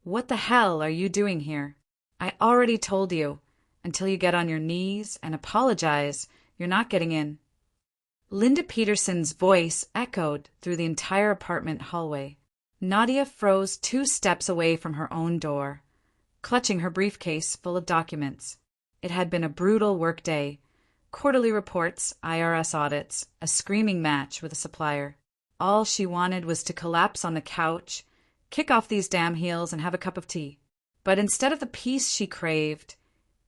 What the hell are you doing here? I already told you. Until you get on your knees and apologize, you're not getting in. Linda Peterson's voice echoed through the entire apartment hallway. Nadia froze 2 steps away from her own door, clutching her briefcase full of documents. It had been a brutal workday. Quarterly reports, IRS audits, a screaming match with a supplier. All she wanted was to collapse on the couch, kick off these damn heels, and have a cup of tea. But instead of the peace she craved,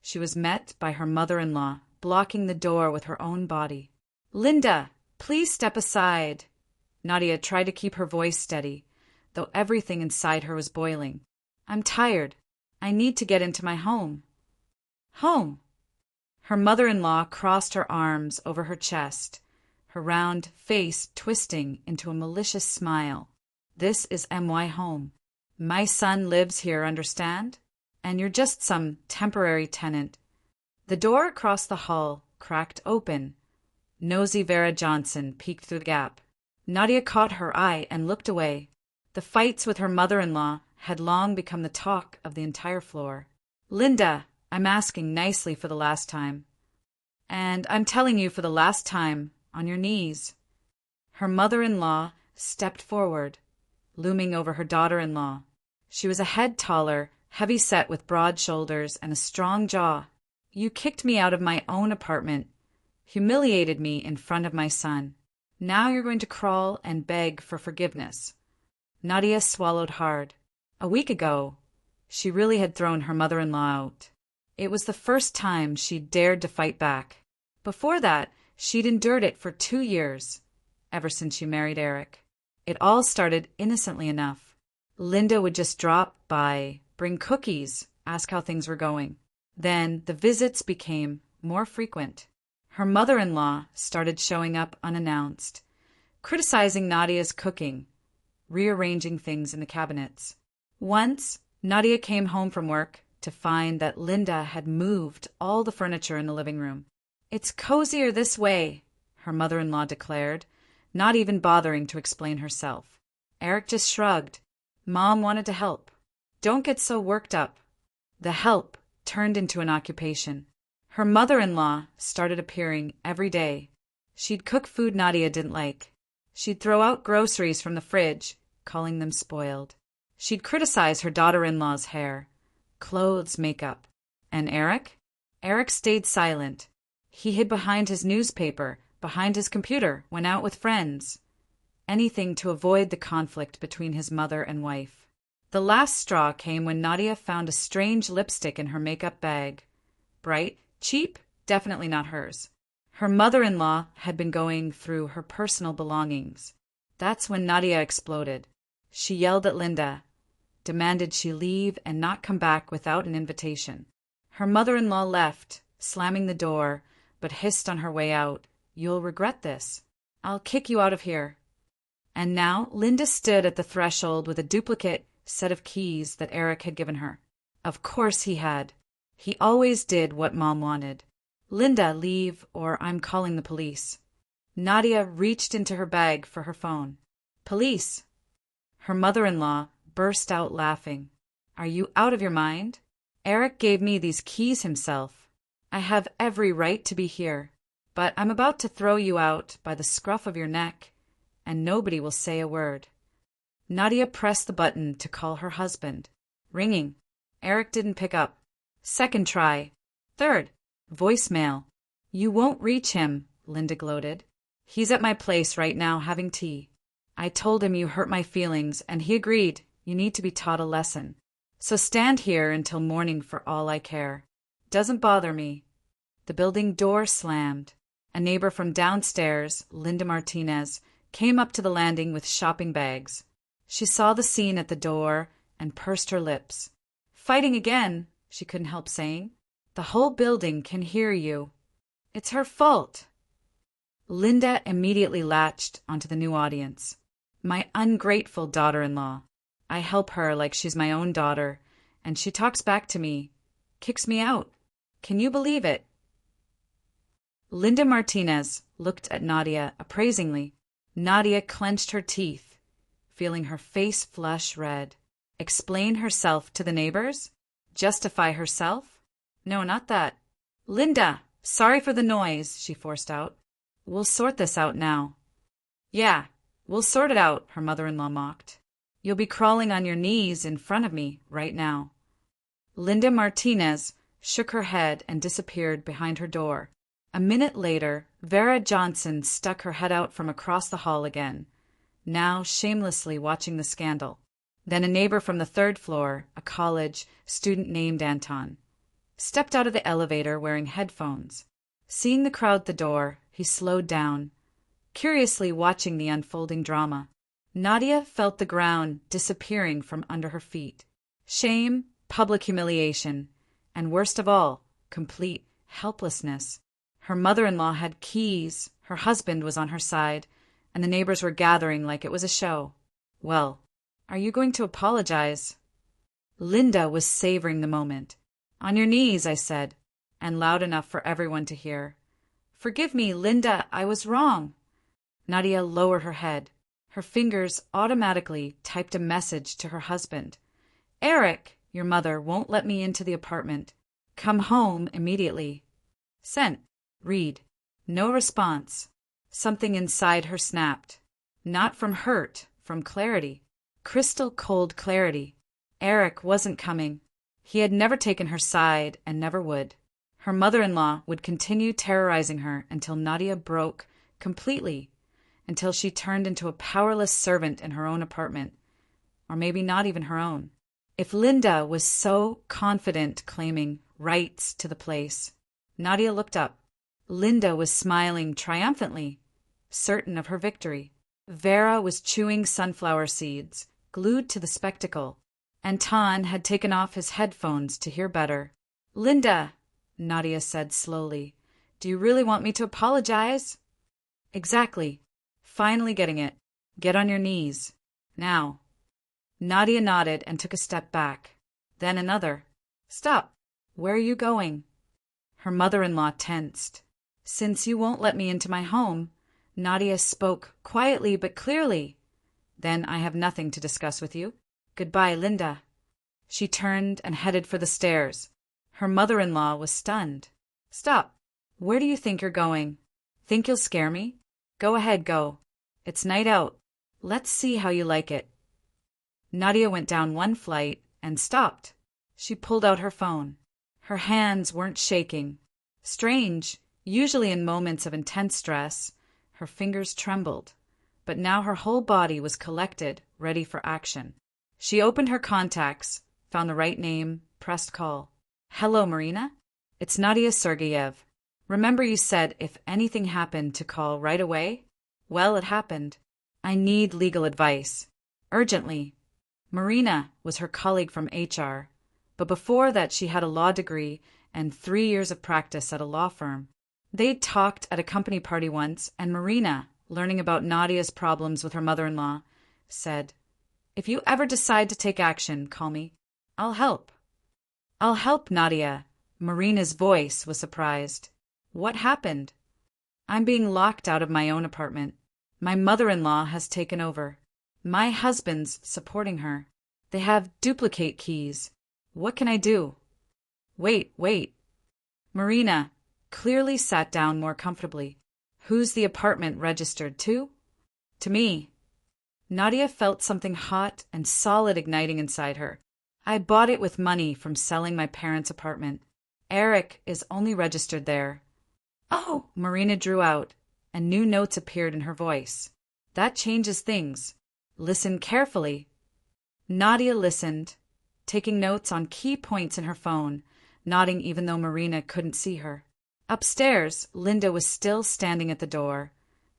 she was met by her mother-in-law, blocking the door with her own body. "Linda, please step aside." Nadia tried to keep her voice steady, though everything inside her was boiling. "I'm tired. I need to get into my home." "Home?" Her mother-in-law crossed her arms over her chest, her round face twisting into a malicious smile. "This is MY home. My son lives here, understand? And you're just some temporary tenant." The door across the hall cracked open. Nosy Vera Johnson peeked through the gap. Nadia caught her eye and looked away. The fights with her mother-in-law had long become the talk of the entire floor. "Linda, I'm asking nicely for the last time. And I'm telling you for the last time, on your knees." Her mother-in-law stepped forward, looming over her daughter-in-law. She was a head taller, heavy-set with broad shoulders and a strong jaw. "You kicked me out of my own apartment, humiliated me in front of my son. Now you're going to crawl and beg for forgiveness." Nadia swallowed hard. A week ago, she really had thrown her mother-in-law out. It was the first time she'd dared to fight back. Before that, she'd endured it for 2 years, ever since she married Eric. It all started innocently enough. Linda would just drop by, bring cookies, ask how things were going. Then the visits became more frequent. Her mother-in-law started showing up unannounced, criticizing Nadia's cooking, rearranging things in the cabinets. Once, Nadia came home from work to find that Linda had moved all the furniture in the living room. "It's cozier this way," her mother-in-law declared, not even bothering to explain herself. Eric just shrugged. Mom wanted to help. "Don't get so worked up." The help turned into an occupation. Her mother-in-law started appearing every day. She'd cook food Nadia didn't like. She'd throw out groceries from the fridge, calling them spoiled. She'd criticize her daughter-in-law's hair, clothes, makeup. And Eric? Eric stayed silent. He hid behind his newspaper, behind his computer, went out with friends. Anything to avoid the conflict between his mother and wife. The last straw came when Nadia found a strange lipstick in her makeup bag. Bright, cheap, definitely not hers. Her mother-in-law had been going through her personal belongings. That's when Nadia exploded. She yelled at Linda, demanded she leave and not come back without an invitation. Her mother-in-law left, slamming the door, but hissed on her way out, "You'll regret this. I'll kick you out of here." And now Linda stood at the threshold with a duplicate set of keys that Eric had given her. Of course he had. He always did what Mom wanted. "Linda, leave, or I'm calling the police." Nadia reached into her bag for her phone. "Police?" Her mother-in-law burst out laughing. "Are you out of your mind? Eric gave me these keys himself. I have every right to be here, but I'm about to throw you out by the scruff of your neck, and nobody will say a word." Nadia pressed the button to call her husband. Ringing. Eric didn't pick up. Second try. Third. Voicemail. "You won't reach him," Linda gloated. "He's at my place right now having tea. I told him you hurt my feelings, and he agreed. You need to be taught a lesson. So stand here until morning for all I care. Doesn't bother me." The building door slammed. A neighbor from downstairs, Linda Martinez, came up to the landing with shopping bags. She saw the scene at the door and pursed her lips. "Fighting again," she couldn't help saying. "The whole building can hear you. It's her fault." Linda immediately latched onto the new audience. "My ungrateful daughter-in-law. I help her like she's my own daughter, and she talks back to me, kicks me out. Can you believe it?" Linda Martinez looked at Nadia appraisingly. Nadia clenched her teeth, feeling her face flush red. Explain herself to the neighbors? Justify herself? No, not that. Linda, sorry for the noise, she forced out. We'll sort this out now. Yeah, we'll sort it out, her mother-in-law mocked. You'll be crawling on your knees in front of me right now. Linda Martinez shook her head and disappeared behind her door. A minute later, Vera Johnson stuck her head out from across the hall again, now shamelessly watching the scandal. Then a neighbor from the third floor, a college student named Anton, stepped out of the elevator wearing headphones. Seeing the crowd at the door, he slowed down, curiously watching the unfolding drama. Nadia felt the ground disappearing from under her feet. Shame, public humiliation, and worst of all, complete helplessness. Her mother-in-law had keys, her husband was on her side, and the neighbors were gathering like it was a show. Well, are you going to apologize? Linda was savoring the moment. On your knees, I said, and loud enough for everyone to hear. Forgive me, Linda, I was wrong. Nadia lowered her head. Her fingers automatically typed a message to her husband. Eric, your mother won't let me into the apartment. Come home immediately. Sent. Read. No response. Something inside her snapped. Not from hurt, from clarity. Crystal cold clarity. Eric wasn't coming. He had never taken her side and never would. Her mother-in-law would continue terrorizing her until Nadia broke completely, until she turned into a powerless servant in her own apartment, or maybe not even her own. If Linda was so confident claiming rights to the place, Nadia looked up. Linda was smiling triumphantly, certain of her victory. Vera was chewing sunflower seeds, glued to the spectacle. Anton had taken off his headphones to hear better. Linda, Nadia said slowly, do you really want me to apologize? Exactly. Finally getting it. Get on your knees. Now. Nadia nodded and took a step back. Then another. Stop. Where are you going? Her mother-in-law tensed. Since you won't let me into my home, Nadia spoke quietly but clearly. Then I have nothing to discuss with you. Goodbye, Linda. She turned and headed for the stairs. Her mother-in-law was stunned. Stop. Where do you think you're going? Think you'll scare me? Go ahead, go. It's night out. Let's see how you like it. Nadia went down one flight and stopped. She pulled out her phone. Her hands weren't shaking. Strange, usually in moments of intense stress, her fingers trembled, but now her whole body was collected, ready for action. She opened her contacts, found the right name, pressed call. Hello, Marina? It's Nadia Sergeyev. Remember you said if anything happened to call right away? Well, it happened. I need legal advice. Urgently. Marina was her colleague from HR, but before that she had a law degree and 3 years of practice at a law firm. They'd talked at a company party once, and Marina, learning about Nadia's problems with her mother-in-law, said, If you ever decide to take action, call me. I'll help. I'll help, Nadia. Marina's voice was surprised. What happened? I'm being locked out of my own apartment. My mother-in-law has taken over. My husband's supporting her. They have duplicate keys. What can I do? Wait. Marina clearly sat down more comfortably. Who's the apartment registered to? To me. Nadia felt something hot and solid igniting inside her. I bought it with money from selling my parents' apartment. Eric is only registered there. Oh, Marina drew out, and new notes appeared in her voice. That changes things. Listen carefully. Nadia listened, taking notes on key points in her phone, nodding even though Marina couldn't see her. Upstairs, Linda was still standing at the door,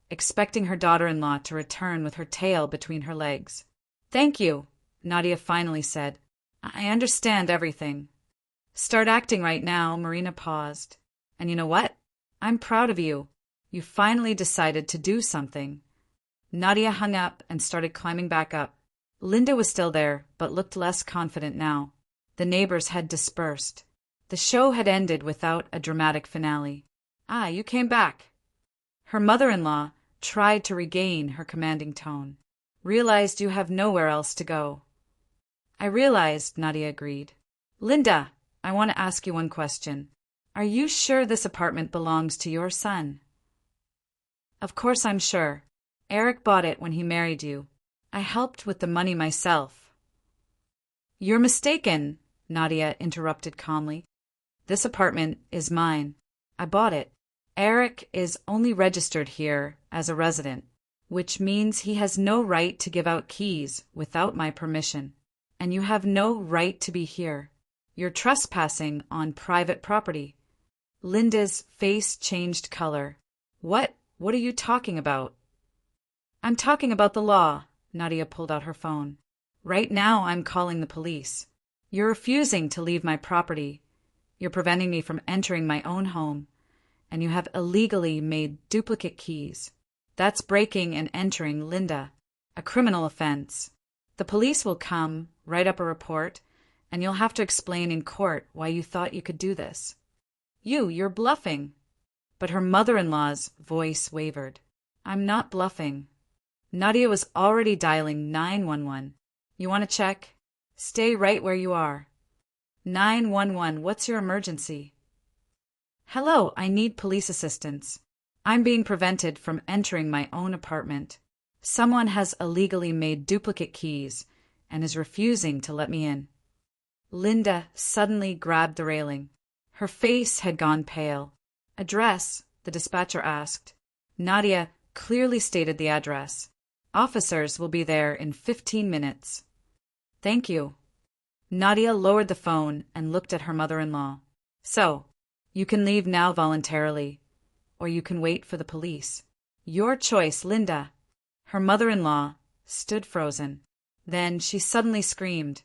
expecting her daughter-in-law to return with her tail between her legs. Thank you, Nadia finally said. I understand everything. Start acting right now, Marina paused. And you know what? I'm proud of you. You finally decided to do something. Nadia hung up and started climbing back up. Linda was still there, but looked less confident now. The neighbors had dispersed. The show had ended without a dramatic finale. Ah, you came back. Her mother-in-law tried to regain her commanding tone. Realized you have nowhere else to go. I realized, Nadia agreed. Linda, I want to ask you one question. Are you sure this apartment belongs to your son? Of course I'm sure. Eric bought it when he married you. I helped with the money myself. You're mistaken, Nadia interrupted calmly. This apartment is mine. I bought it. Eric is only registered here as a resident, which means he has no right to give out keys without my permission. And you have no right to be here. You're trespassing on private property. Linda's face changed color. What are you talking about? I'm talking about the law. Nadia pulled out her phone. Right now I'm calling the police. You're refusing to leave my property. You're preventing me from entering my own home. And you have illegally made duplicate keys. That's breaking and entering, Linda. A criminal offense. The police will come, write up a report, and you'll have to explain in court why you thought you could do this. You're bluffing. But her mother-in-law's voice wavered. I'm not bluffing. Nadia was already dialing 911. You want to check? Stay right where you are. 911, what's your emergency? Hello, I need police assistance. I'm being prevented from entering my own apartment. Someone has illegally made duplicate keys and is refusing to let me in. Linda suddenly grabbed the railing. Her face had gone pale. Address, the dispatcher asked. Nadia clearly stated the address. Officers will be there in 15 minutes. Thank you. Nadia lowered the phone and looked at her mother-in-law. So, you can leave now voluntarily, or you can wait for the police. Your choice, Linda. Her mother-in-law stood frozen. Then she suddenly screamed,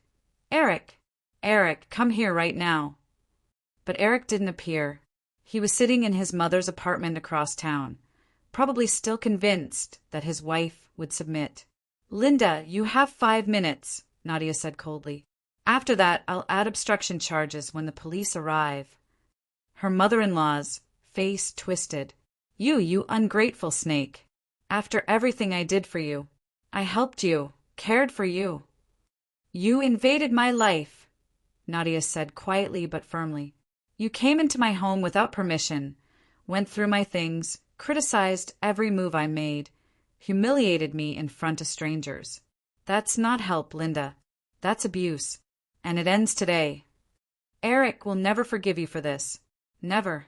Eric! Eric, come here right now. But Eric didn't appear. He was sitting in his mother's apartment across town, probably still convinced that his wife would submit. Linda, you have 5 minutes, Nadia said coldly. After that, I'll add obstruction charges when the police arrive. Her mother-in-law's face twisted. You ungrateful snake. After everything I did for you, I helped you, cared for you. You invaded my life, Nadia said quietly but firmly. You came into my home without permission, went through my things, criticized every move I made, humiliated me in front of strangers. That's not help, Linda. That's abuse. And it ends today. Eric will never forgive you for this. Never.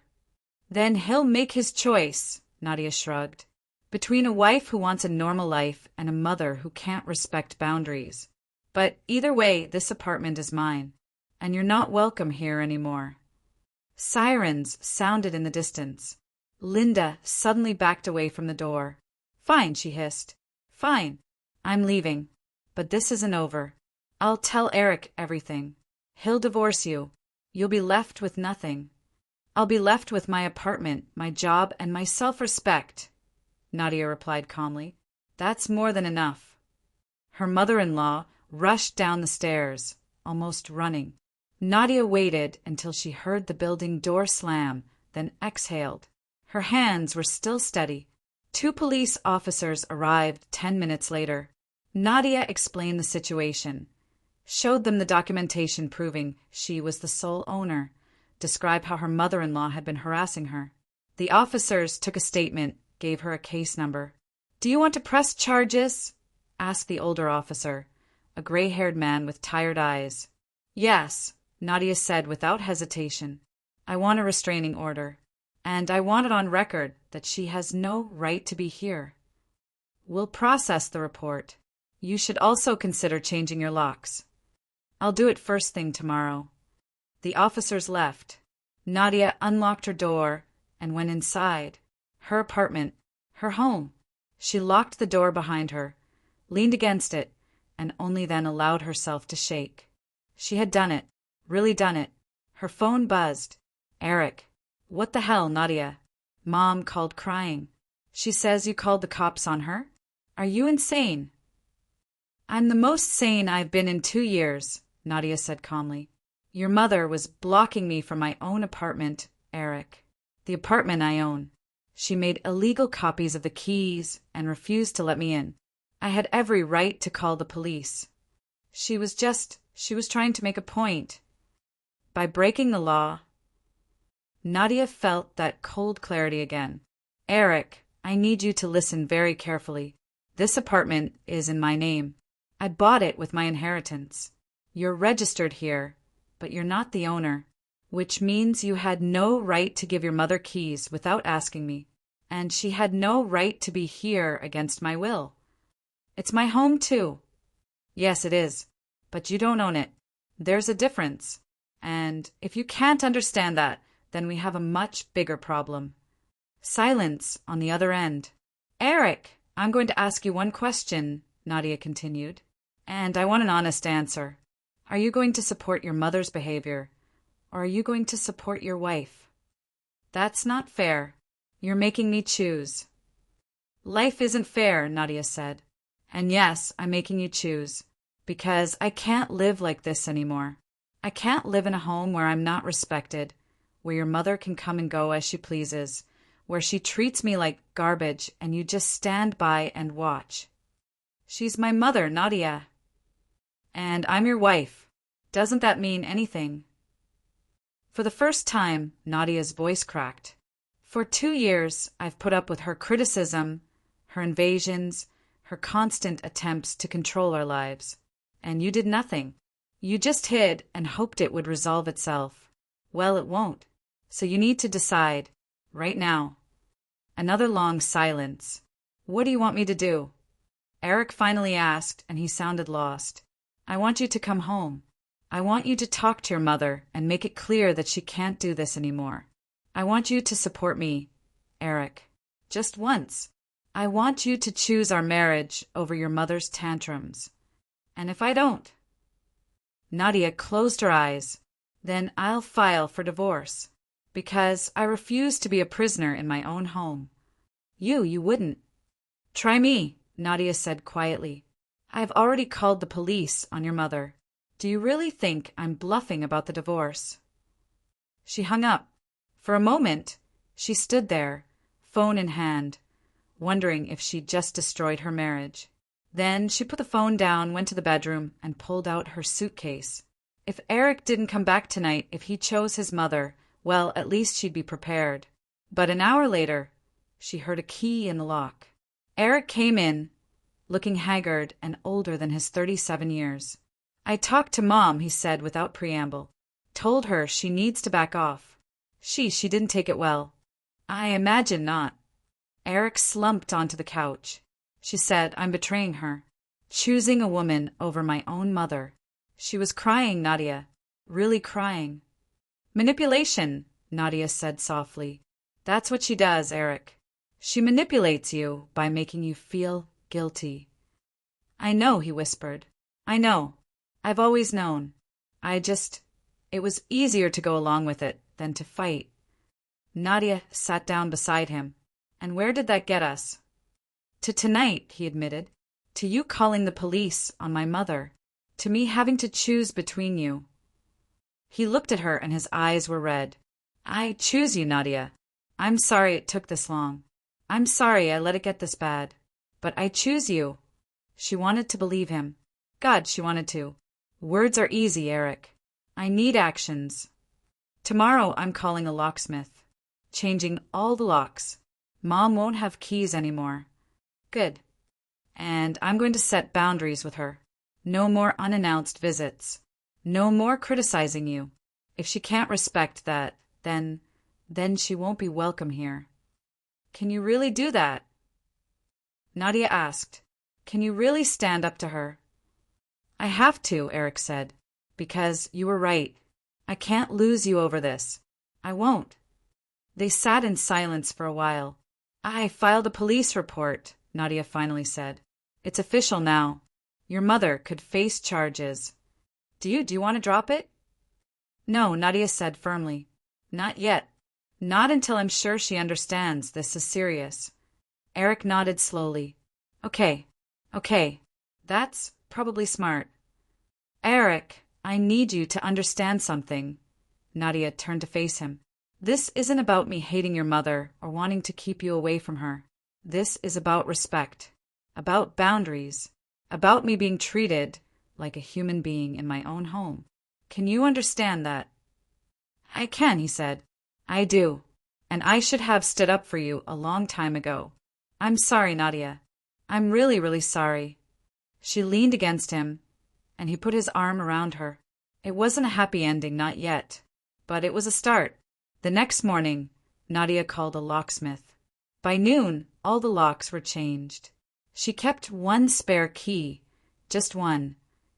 Then he'll make his choice, Nadia shrugged. Between a wife who wants a normal life and a mother who can't respect boundaries. But either way, this apartment is mine, and you're not welcome here anymore. Sirens sounded in the distance. Linda suddenly backed away from the door. Fine, she hissed. Fine. I'm leaving. But this isn't over. I'll tell Eric everything. He'll divorce you. You'll be left with nothing. I'll be left with my apartment, my job, and my self-respect, Nadia replied calmly. That's more than enough. Her mother-in-law rushed down the stairs, almost running. Nadia waited until she heard the building door slam, then exhaled. Her hands were still steady. 2 police officers arrived 10 minutes later. Nadia explained the situation, showed them the documentation proving she was the sole owner, described how her mother-in-law had been harassing her. The officers took a statement, gave her a case number. Do you want to press charges? Asked the older officer, a gray-haired man with tired eyes. Yes, Nadia said without hesitation. I want a restraining order, and I want it on record that she has no right to be here. We'll process the report. You should also consider changing your locks. I'll do it first thing tomorrow. The officers left. Nadia unlocked her door and went inside. Her apartment, her home. She locked the door behind her, leaned against it, and only then allowed herself to shake. She had done it, really done it. Her phone buzzed. Eric. What the hell, Nadia? Mom called crying. She says you called the cops on her? Are you insane? I'm the most sane I've been in 2 years, Nadia said calmly. Your mother was blocking me from my own apartment, Eric. The apartment I own. She made illegal copies of the keys and refused to let me in. I had every right to call the police. She was just She was trying to make a point. By breaking the law, Nadia felt that cold clarity again. Eric, I need you to listen very carefully. This apartment is in my name. I bought it with my inheritance. You're registered here, but you're not the owner, which means you had no right to give your mother keys without asking me, and she had no right to be here against my will. It's my home, too. Yes, it is, but you don't own it. There's a difference, and if you can't understand that, then we have a much bigger problem. Silence on the other end. Eric, I'm going to ask you one question, Nadia continued, and I want an honest answer. Are you going to support your mother's behavior, or are you going to support your wife? That's not fair. You're making me choose. Life isn't fair, Nadia said. And yes, I'm making you choose, because I can't live like this anymore. I can't live in a home where I'm not respected, where your mother can come and go as she pleases, where she treats me like garbage and you just stand by and watch. She's my mother, Nadia. And I'm your wife. Doesn't that mean anything? For the first time, Nadia's voice cracked. For 2 years, I've put up with her criticism, her invasions, her constant attempts to control our lives. And you did nothing. You just hid and hoped it would resolve itself. Well, it won't. So you need to decide, right now. Another long silence. What do you want me to do? Eric finally asked, and he sounded lost. I want you to come home. I want you to talk to your mother and make it clear that she can't do this anymore. I want you to support me, Eric. Just once. I want you to choose our marriage over your mother's tantrums. And if I don't? Nadia closed her eyes. Then I'll file for divorce. Because I refuse to be a prisoner in my own home. You wouldn't. Try me, Nadia said quietly. I've already called the police on your mother. Do you really think I'm bluffing about the divorce? She hung up. For a moment, she stood there, phone in hand, wondering if she'd just destroyed her marriage. Then she put the phone down, went to the bedroom, and pulled out her suitcase. If Eric didn't come back tonight, if he chose his mother, well, at least she'd be prepared. But an hour later, she heard a key in the lock. Eric came in, looking haggard and older than his 37 years. I talked to Mom, he said without preamble. Told her she needs to back off. She didn't take it well. I imagine not. Eric slumped onto the couch. She said, I'm betraying her. Choosing a woman over my own mother. She was crying, Nadia. Really crying. Manipulation, Nadia said softly. That's what she does, Eric. She manipulates you by making you feel guilty. I know, he whispered. I know. I've always known. It was easier to go along with it than to fight. Nadia sat down beside him. And where did that get us? To tonight, he admitted. To you calling the police on my mother. To me having to choose between you. He looked at her and his eyes were red. I choose you, Nadia. I'm sorry it took this long. I'm sorry I let it get this bad. But I choose you. She wanted to believe him. God, she wanted to. Words are easy, Eric. I need actions. Tomorrow I'm calling a locksmith. Changing all the locks. Mom won't have keys anymore. Good. And I'm going to set boundaries with her. No more unannounced visits. No more criticizing you. If she can't respect that, then she won't be welcome here. Can you really do that? Nadia asked. Can you really stand up to her? I have to, Eric said, because you were right. I can't lose you over this. I won't. They sat in silence for a while. I filed a police report, Nadia finally said. It's official now. Your mother could face charges. Do you want to drop it? No, Nadia said firmly. Not yet. Not until I'm sure she understands this is serious. Eric nodded slowly. Okay. That's probably smart. Eric, I need you to understand something. Nadia turned to face him. This isn't about me hating your mother or wanting to keep you away from her. This is about respect. About boundaries. About me being treated like a human being in my own home. Can you understand that? I can, he said. I do. And I should have stood up for you a long time ago. I'm sorry, Nadia. I'm really, really sorry. She leaned against him, and he put his arm around her. It wasn't a happy ending, not yet, but it was a start. The next morning, Nadia called a locksmith. By noon, all the locks were changed. She kept one spare key, just one,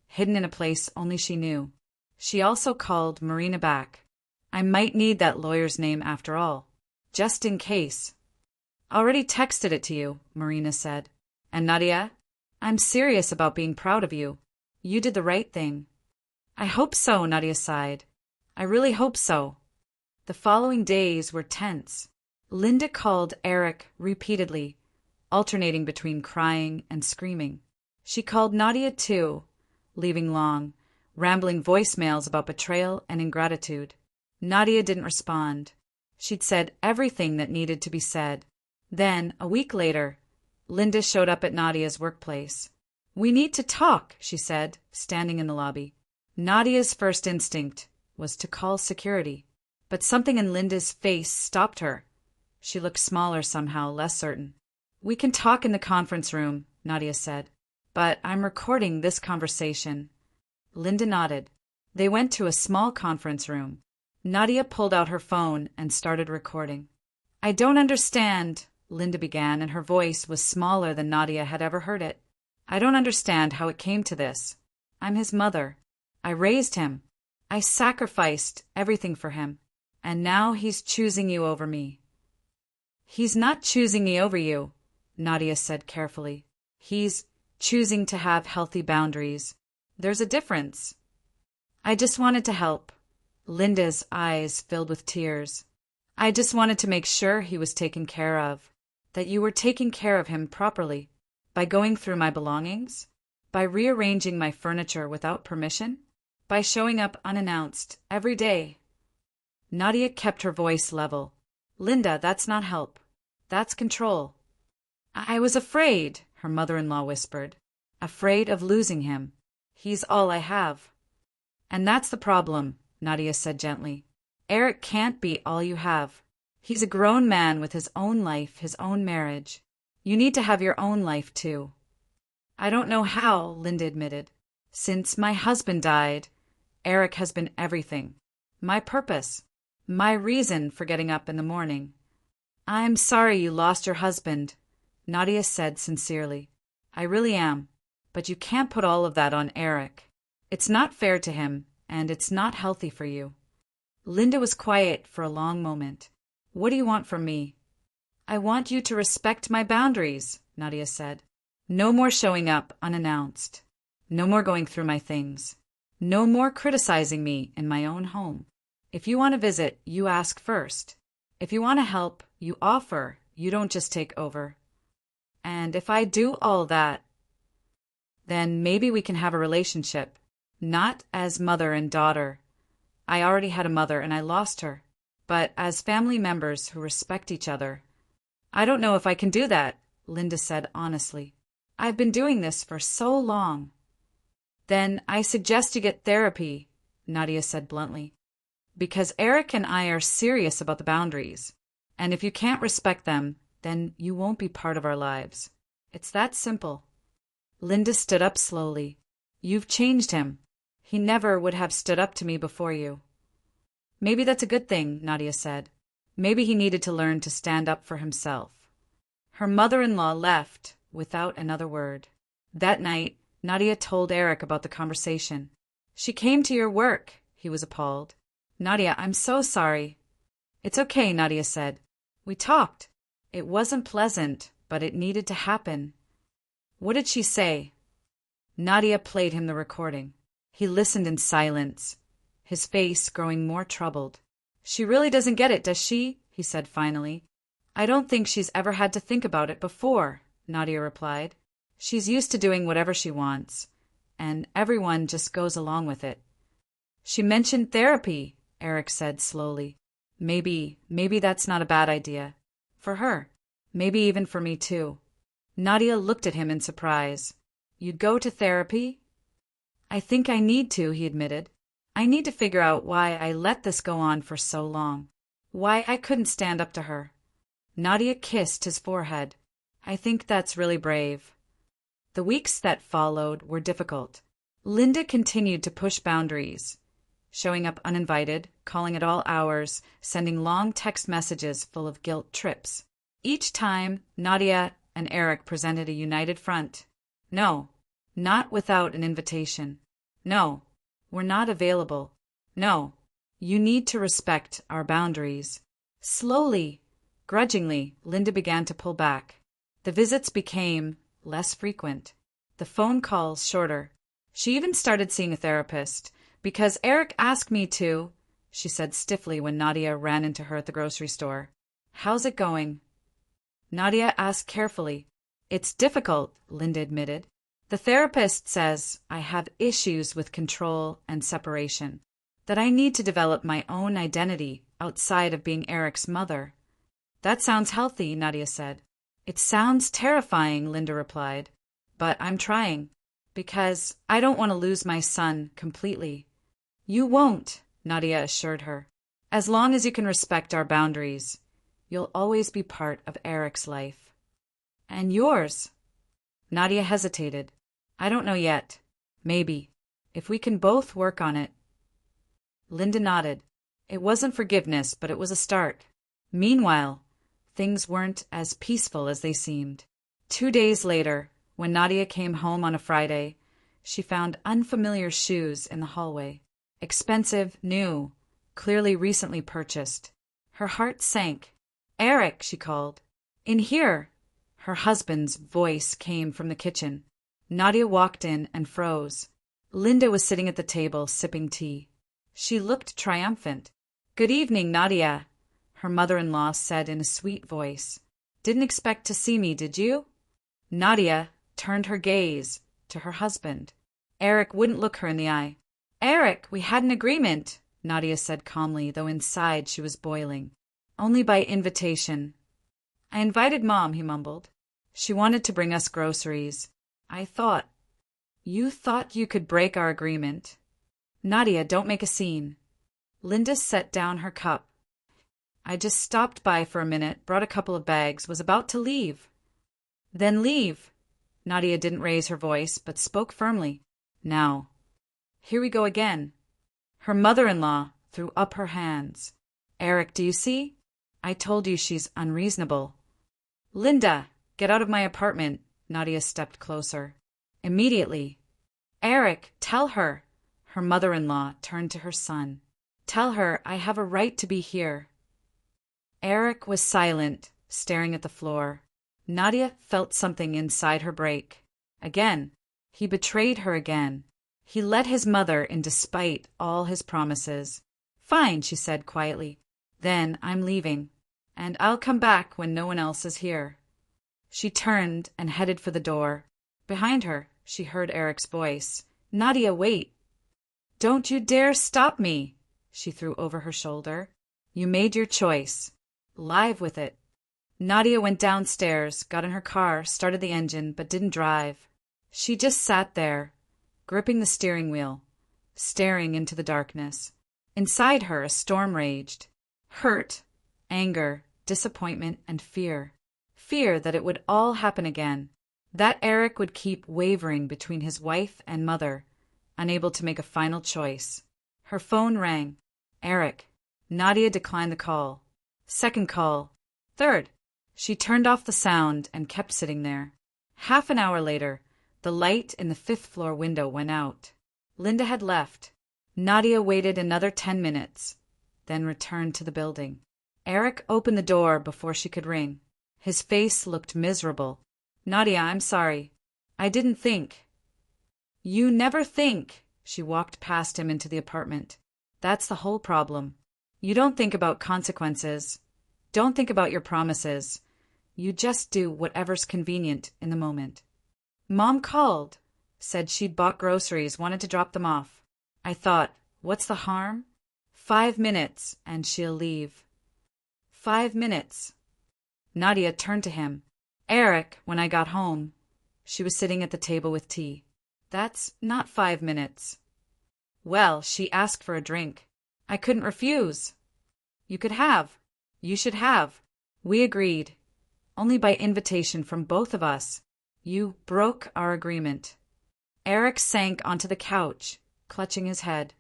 hidden in a place only she knew. She also called Marina back. I might need that lawyer's name after all, just in case. Already texted it to you, Marina said. And Nadia, I'm serious about being proud of you. You did the right thing. I hope so, Nadia sighed. I really hope so. The following days were tense. Linda called Eric repeatedly, alternating between crying and screaming. She called Nadia too, leaving long, rambling voicemails about betrayal and ingratitude. Nadia didn't respond. She'd said everything that needed to be said. Then, a week later, Linda showed up at Nadia's workplace. We need to talk, she said, standing in the lobby. Nadia's first instinct was to call security, but something in Linda's face stopped her. She looked smaller somehow, less certain. We can talk in the conference room, Nadia said, but I'm recording this conversation. Linda nodded. They went to a small conference room. Nadia pulled out her phone and started recording. I don't understand, Linda began, and her voice was smaller than Nadia had ever heard it. I don't understand how it came to this. I'm his mother. I raised him. I sacrificed everything for him. And now he's choosing you over me. He's not choosing me over you, Nadia said carefully. He's choosing to have healthy boundaries. There's a difference. I just wanted to help. Linda's eyes filled with tears. I just wanted to make sure he was taken care of, that you were taking care of him properly, by going through my belongings, by rearranging my furniture without permission, by showing up unannounced every day. Nadia kept her voice level. Linda, that's not help. That's control. I was afraid, her mother-in-law whispered. Afraid of losing him. He's all I have. And that's the problem, Nadia said gently. Eric can't be all you have. He's a grown man with his own life, his own marriage. You need to have your own life, too. I don't know how, Linda admitted. Since my husband died, Eric has been everything. My purpose. My reason for getting up in the morning. I'm sorry you lost your husband, Nadia said sincerely. I really am. But you can't put all of that on Eric. It's not fair to him, and it's not healthy for you. Linda was quiet for a long moment. What do you want from me? I want you to respect my boundaries, Nadia said. No more showing up unannounced. No more going through my things. No more criticizing me in my own home. If you want to visit, you ask first. If you want to help, you offer. You don't just take over. And if I do all that, then maybe we can have a relationship. Not as mother and daughter. I already had a mother and I lost her. But as family members who respect each other. I don't know if I can do that, Linda said honestly. I've been doing this for so long. Then I suggest you get therapy, Nadia said bluntly. Because Eric and I are serious about the boundaries. And if you can't respect them, then you won't be part of our lives. It's that simple. Linda stood up slowly. You've changed him. He never would have stood up to me before you. Maybe that's a good thing, Nadia said. Maybe he needed to learn to stand up for himself. Her mother-in-law left without another word. That night, Nadia told Eric about the conversation. She came to your work, he was appalled. Nadia, I'm so sorry. It's okay, Nadia said. We talked. It wasn't pleasant, but it needed to happen. What did she say? Nadia played him the recording. He listened in silence, his face growing more troubled. She really doesn't get it, does she? He said finally. I don't think she's ever had to think about it before, Nadia replied. She's used to doing whatever she wants, and everyone just goes along with it. She mentioned therapy, Eric said slowly. Maybe that's not a bad idea. For her. Maybe even for me too. Nadia looked at him in surprise. You'd go to therapy? I think I need to, he admitted. I need to figure out why I let this go on for so long. Why I couldn't stand up to her. Nadia kissed his forehead. I think that's really brave. The weeks that followed were difficult. Linda continued to push boundaries, showing up uninvited, calling at all hours, sending long text messages full of guilt trips. Each time, Nadia and Eric presented a united front. No, not without an invitation. No, we're not available. No, you need to respect our boundaries. Slowly, grudgingly, Linda began to pull back. The visits became less frequent. The phone calls shorter. She even started seeing a therapist. Because Eric asked me to, she said stiffly when Nadia ran into her at the grocery store. How's it going? Nadia asked carefully. It's difficult, Linda admitted. The therapist says I have issues with control and separation, that I need to develop my own identity outside of being Eric's mother. That sounds healthy, Nadia said. It sounds terrifying, Linda replied. But I'm trying, because I don't want to lose my son completely. You won't, Nadia assured her. As long as you can respect our boundaries, you'll always be part of Eric's life. And yours? Nadia hesitated. I don't know yet. Maybe. If we can both work on it. Linda nodded. It wasn't forgiveness, but it was a start. Meanwhile, things weren't as peaceful as they seemed. 2 days later, when Nadia came home on a Friday, she found unfamiliar shoes in the hallway. Expensive, new, clearly recently purchased. Her heart sank. Eric, she called. In here. Her husband's voice came from the kitchen. Nadia walked in and froze. Linda was sitting at the table, sipping tea. She looked triumphant. Good evening, Nadia, her mother-in-law said in a sweet voice. Didn't expect to see me, did you? Nadia turned her gaze to her husband. Eric wouldn't look her in the eye. Eric, we had an agreement, Nadia said calmly, though inside she was boiling. Only by invitation. I invited Mom, he mumbled. She wanted to bring us groceries. I thought. You thought you could break our agreement. Nadia, don't make a scene. Linda set down her cup. I just stopped by for a minute, brought a couple of bags, was about to leave. Then leave. Nadia didn't raise her voice, but spoke firmly. Now. Here we go again. Her mother-in-law threw up her hands. Eric, do you see? I told you she's unreasonable. Linda, get out of my apartment. Nadia stepped closer. Immediately. Eric, tell her. Her mother-in-law turned to her son. Tell her I have a right to be here. Eric was silent, staring at the floor. Nadia felt something inside her break. Again. He betrayed her again. He let his mother in despite all his promises. Fine, she said quietly. Then I'm leaving. And I'll come back when no one else is here. She turned and headed for the door. Behind her, she heard Eric's voice. Nadia, wait. Don't you dare stop me, she threw over her shoulder. You made your choice. Live with it. Nadia went downstairs, got in her car, started the engine, but didn't drive. She just sat there, gripping the steering wheel, staring into the darkness. Inside her, a storm raged. Hurt, anger, disappointment, and fear. Fear that it would all happen again. That Eric would keep wavering between his wife and mother, unable to make a final choice. Her phone rang. Eric. Nadia declined the call. Second call. Third. She turned off the sound and kept sitting there. Half an hour later, the light in the 5th floor window went out. Linda had left. Nadia waited another 10 minutes, then returned to the building. Eric opened the door before she could ring. His face looked miserable. Nadia, I'm sorry. I didn't think. You never think. She walked past him into the apartment. That's the whole problem. You don't think about consequences. Don't think about your promises. You just do whatever's convenient in the moment. Mom called. Said she'd bought groceries, wanted to drop them off. I thought, what's the harm? 5 minutes, and she'll leave. 5 minutes. Nadia turned to him. Eric, when I got home. She was sitting at the table with tea. That's not 5 minutes. Well, she asked for a drink. I couldn't refuse. You could have. You should have. We agreed. Only by invitation from both of us. You broke our agreement. Eric sank onto the couch, clutching his head.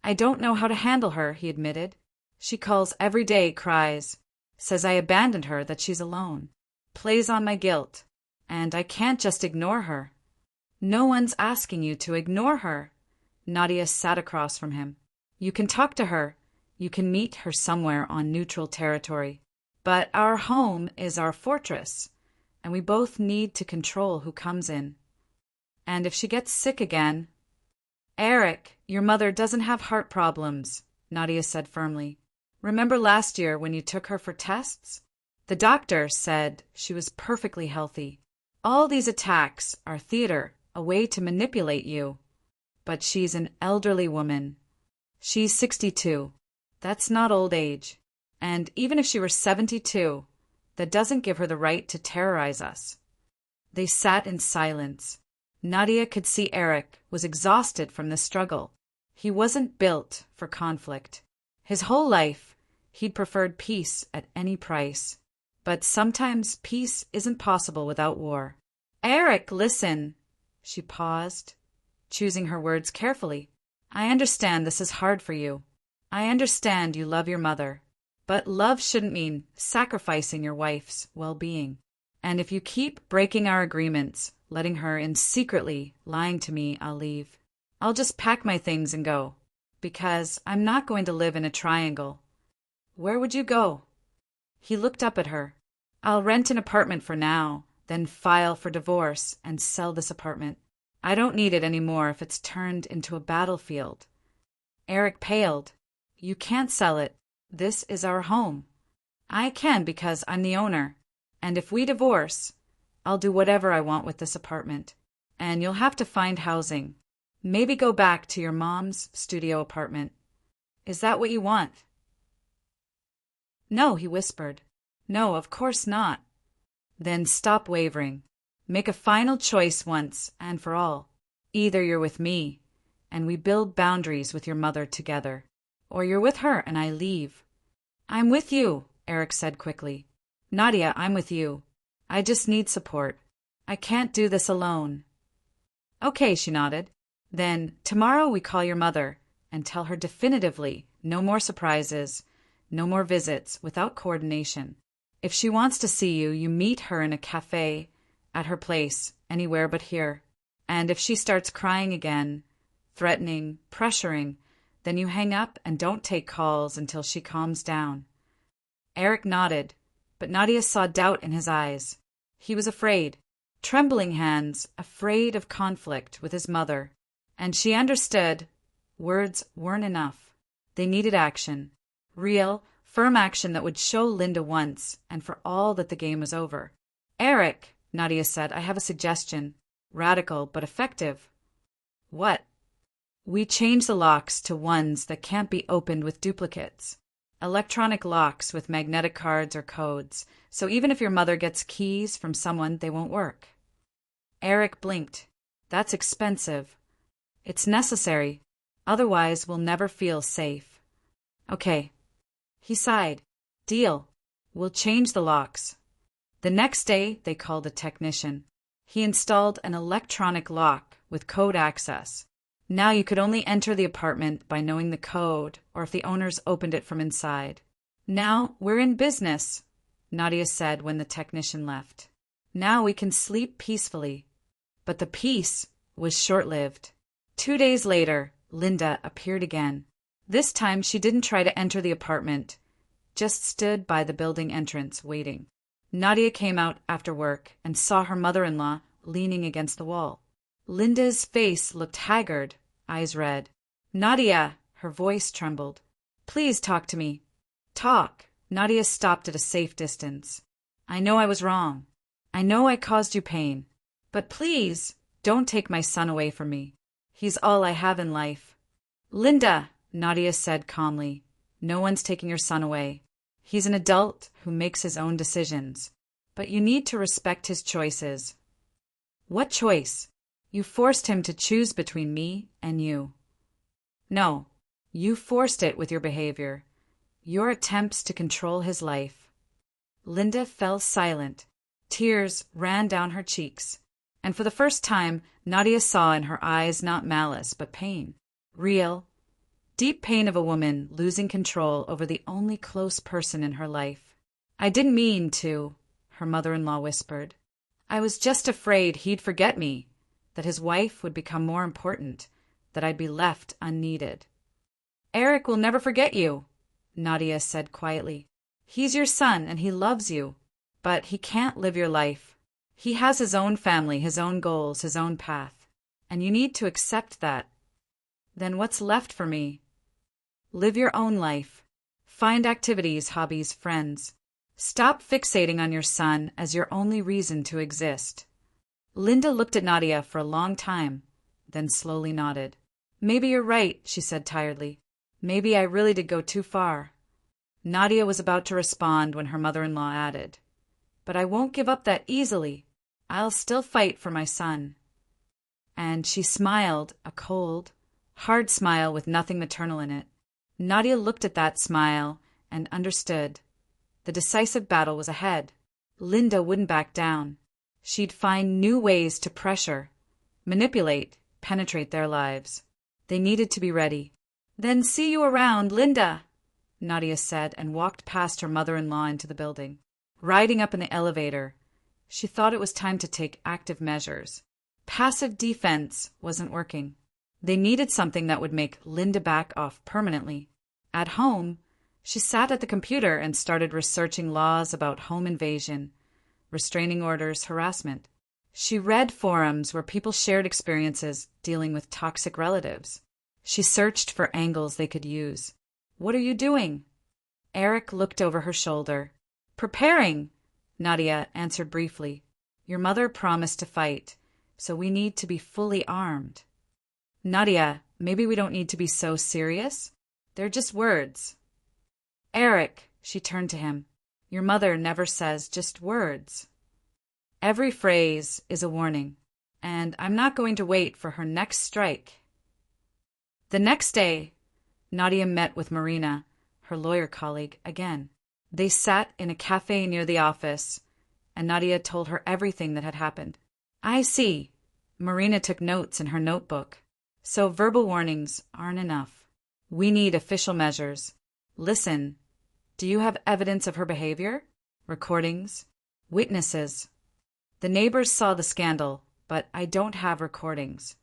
I don't know how to handle her, he admitted. She calls every day, cries, says I abandoned her, that she's alone. Plays on my guilt. And I can't just ignore her. No one's asking you to ignore her. Nadia sat across from him. You can talk to her. You can meet her somewhere on neutral territory. But our home is our fortress, and we both need to control who comes in. And if she gets sick again… Eric, your mother doesn't have heart problems, Nadia said firmly. Remember last year when you took her for tests? The doctor said she was perfectly healthy. All these attacks are theater, a way to manipulate you. But she's an elderly woman. She's 62. That's not old age. And even if she were 72, that doesn't give her the right to terrorize us. They sat in silence. Nadia could see Eric was exhausted from the struggle. He wasn't built for conflict. His whole life, he'd preferred peace at any price. But sometimes peace isn't possible without war. Eric, listen. She paused, choosing her words carefully. I understand this is hard for you. I understand you love your mother. But love shouldn't mean sacrificing your wife's well-being. And if you keep breaking our agreements, letting her in secretly, lying to me, I'll leave. I'll just pack my things and go. Because I'm not going to live in a triangle. Where would you go? He looked up at her. I'll rent an apartment for now, then file for divorce and sell this apartment. I don't need it anymore if it's turned into a battlefield. Eric paled. You can't sell it. This is our home. I can because I'm the owner. And if we divorce, I'll do whatever I want with this apartment. And you'll have to find housing. Maybe go back to your mom's studio apartment. Is that what you want? No, he whispered. No, of course not. Then stop wavering. Make a final choice once and for all. Either you're with me, and we build boundaries with your mother together, or you're with her and I leave. I'm with you, Eric said quickly. Nadia, I'm with you. I just need support. I can't do this alone. Okay, she nodded. Then tomorrow we call your mother and tell her definitively no more surprises, no more visits without coordination. If she wants to see you, you meet her in a cafe, at her place, anywhere but here. And if she starts crying again, threatening, pressuring, then you hang up and don't take calls until she calms down. Eric nodded, but Nadia saw doubt in his eyes. He was afraid, trembling hands, afraid of conflict with his mother. And she understood words weren't enough. They needed action. Real, firm action that would show Linda once and for all that the game was over. Eric, Nadia said, I have a suggestion. Radical but effective. What? We change the locks to ones that can't be opened with duplicates. Electronic locks with magnetic cards or codes, so even if your mother gets keys from someone, they won't work. Eric blinked. That's expensive. It's necessary. Otherwise, we'll never feel safe. Okay. He sighed. Deal. We'll change the locks. The next day, they called a technician. He installed an electronic lock with code access. Now you could only enter the apartment by knowing the code or if the owners opened it from inside. Now we're in business, Nadia said when the technician left. Now we can sleep peacefully. But the peace was short-lived. 2 days later, Linda appeared again. This time she didn't try to enter the apartment, just stood by the building entrance waiting. Nadia came out after work and saw her mother-in-law leaning against the wall. Linda's face looked haggard, eyes red. Nadia, her voice trembled. Please talk to me. Talk. Nadia stopped at a safe distance. I know I was wrong. I know I caused you pain. But please, don't take my son away from me. He's all I have in life. Linda, Nadia said calmly, no one's taking your son away. He's an adult who makes his own decisions. But you need to respect his choices. What choice? You forced him to choose between me and you. No, you forced it with your behavior, your attempts to control his life. Linda fell silent. Tears ran down her cheeks. And for the first time, Nadia saw in her eyes not malice, but pain. Real, deep pain of a woman losing control over the only close person in her life. I didn't mean to, her mother-in-law whispered. I was just afraid he'd forget me, that his wife would become more important, that I'd be left unneeded. Eric will never forget you, Nadia said quietly. He's your son and he loves you, but he can't live your life. He has his own family, his own goals, his own path, and you need to accept that. Then what's left for me? Live your own life. Find activities, hobbies, friends. Stop fixating on your son as your only reason to exist. Linda looked at Nadia for a long time, then slowly nodded. Maybe you're right, she said tiredly. Maybe I really did go too far. Nadia was about to respond when her mother-in-law added, But I won't give up that easily. I'll still fight for my son. And she smiled, a cold, hard smile with nothing maternal in it. Nadia looked at that smile and understood. The decisive battle was ahead. Linda wouldn't back down. She'd find new ways to pressure, manipulate, penetrate their lives. They needed to be ready. Then see you around, Linda, Nadia said and walked past her mother-in-law into the building. Riding up in the elevator, she thought it was time to take active measures. Passive defense wasn't working. They needed something that would make Linda back off permanently. At home, she sat at the computer and started researching laws about home invasion, restraining orders, harassment. She read forums where people shared experiences dealing with toxic relatives. She searched for angles they could use. What are you doing? Eric looked over her shoulder. Preparing, Nadia answered briefly. Your mother promised to fight, so we need to be fully armed. Nadia, maybe we don't need to be so serious. They're just words. Eric, she turned to him. Your mother never says just words. Every phrase is a warning, and I'm not going to wait for her next strike. The next day, Nadia met with Marina, her lawyer colleague, again. They sat in a cafe near the office, and Nadia told her everything that had happened. I see. Marina took notes in her notebook. So verbal warnings aren't enough. We need official measures. Listen, do you have evidence of her behavior? Recordings? Witnesses? The neighbors saw the scandal, but I don't have recordings.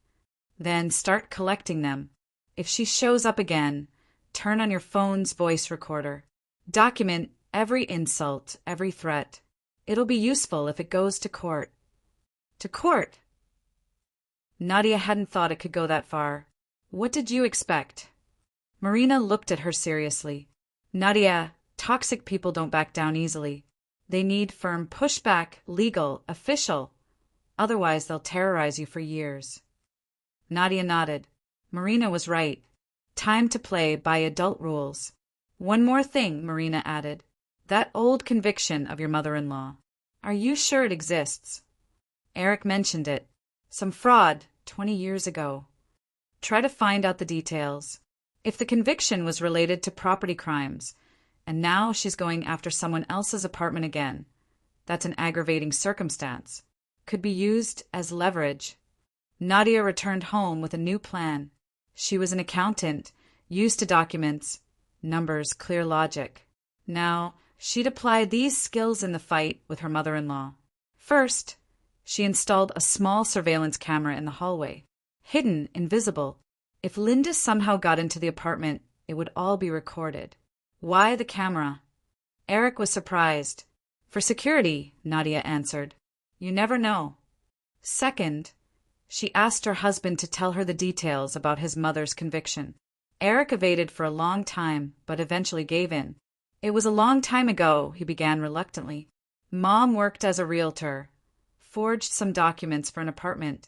Then start collecting them. If she shows up again, turn on your phone's voice recorder. Document every insult, every threat. It'll be useful if it goes to court. To court? Nadia hadn't thought it could go that far. What did you expect? Marina looked at her seriously. Nadia, toxic people don't back down easily. They need firm pushback, legal, official. Otherwise, they'll terrorize you for years. Nadia nodded. Marina was right. Time to play by adult rules. One more thing, Marina added. That old conviction of your mother-in-law. Are you sure it exists? Eric mentioned it. Some fraud 20 years ago. Try to find out the details. If the conviction was related to property crimes, and now she's going after someone else's apartment again, that's an aggravating circumstance. Could be used as leverage. Nadia returned home with a new plan. She was an accountant, used to documents, numbers, clear logic. Now, she'd apply these skills in the fight with her mother-in-law. First, she installed a small surveillance camera in the hallway. Hidden, invisible. If Linda somehow got into the apartment, it would all be recorded. Why the camera? Eric was surprised. For security, Nadia answered. You never know. Second, she asked her husband to tell her the details about his mother's conviction. Eric evaded for a long time, but eventually gave in. It was a long time ago, he began reluctantly. Mom worked as a realtor, forged some documents for an apartment,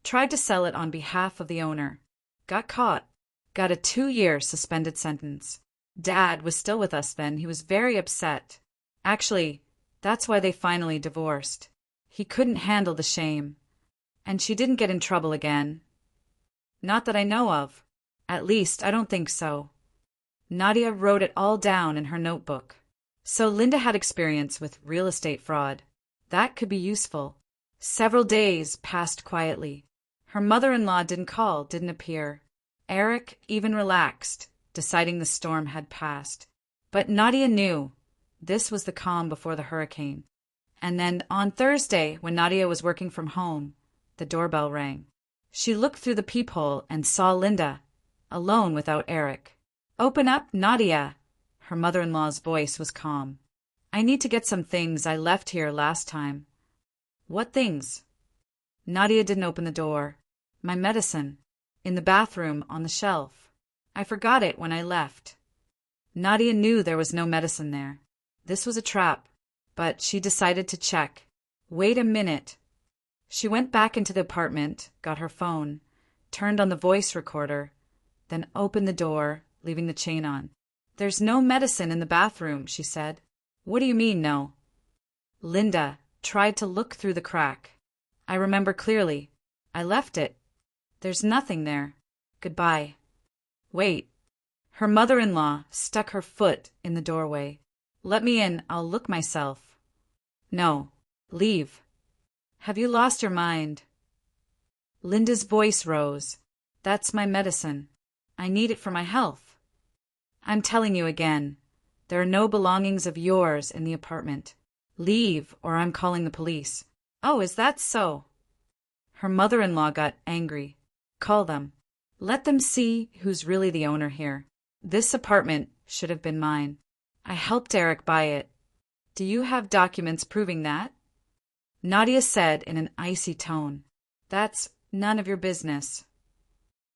tried to sell it on behalf of the owner. Got caught. Got a 2-year suspended sentence. Dad was still with us then. He was very upset. Actually, that's why they finally divorced. He couldn't handle the shame. And she didn't get in trouble again. Not that I know of. At least, I don't think so. Nadia wrote it all down in her notebook. So Linda had experience with real estate fraud. That could be useful. Several days passed quietly. Her mother-in-law didn't call, didn't appear. Eric even relaxed, deciding the storm had passed. But Nadia knew this was the calm before the hurricane. And then on Thursday, when Nadia was working from home, the doorbell rang. She looked through the peephole and saw Linda, alone without Eric. "Open up, Nadia." Her mother-in-law's voice was calm. "I need to get some things I left here last time." "What things?" Nadia didn't open the door. "My medicine. In the bathroom on the shelf. I forgot it when I left." Nadia knew there was no medicine there. This was a trap, but she decided to check. Wait a minute. She went back into the apartment, got her phone, turned on the voice recorder, then opened the door, leaving the chain on. "There's no medicine in the bathroom," she said. "What do you mean, no?" Linda tried to look through the crack. "I remember clearly. I left it. There's nothing there. Goodbye." "Wait." Her mother-in-law stuck her foot in the doorway. "Let me in, I'll look myself." "No. Leave." "Have you lost your mind?" Linda's voice rose. "That's my medicine. I need it for my health." "I'm telling you again. There are no belongings of yours in the apartment. Leave, or I'm calling the police." "Oh, is that so?" Her mother-in-law got angry. "Call them. Let them see who's really the owner here. This apartment should have been mine. I helped Eric buy it. Do you have documents proving that?" Nadia said in an icy tone. "That's none of your business."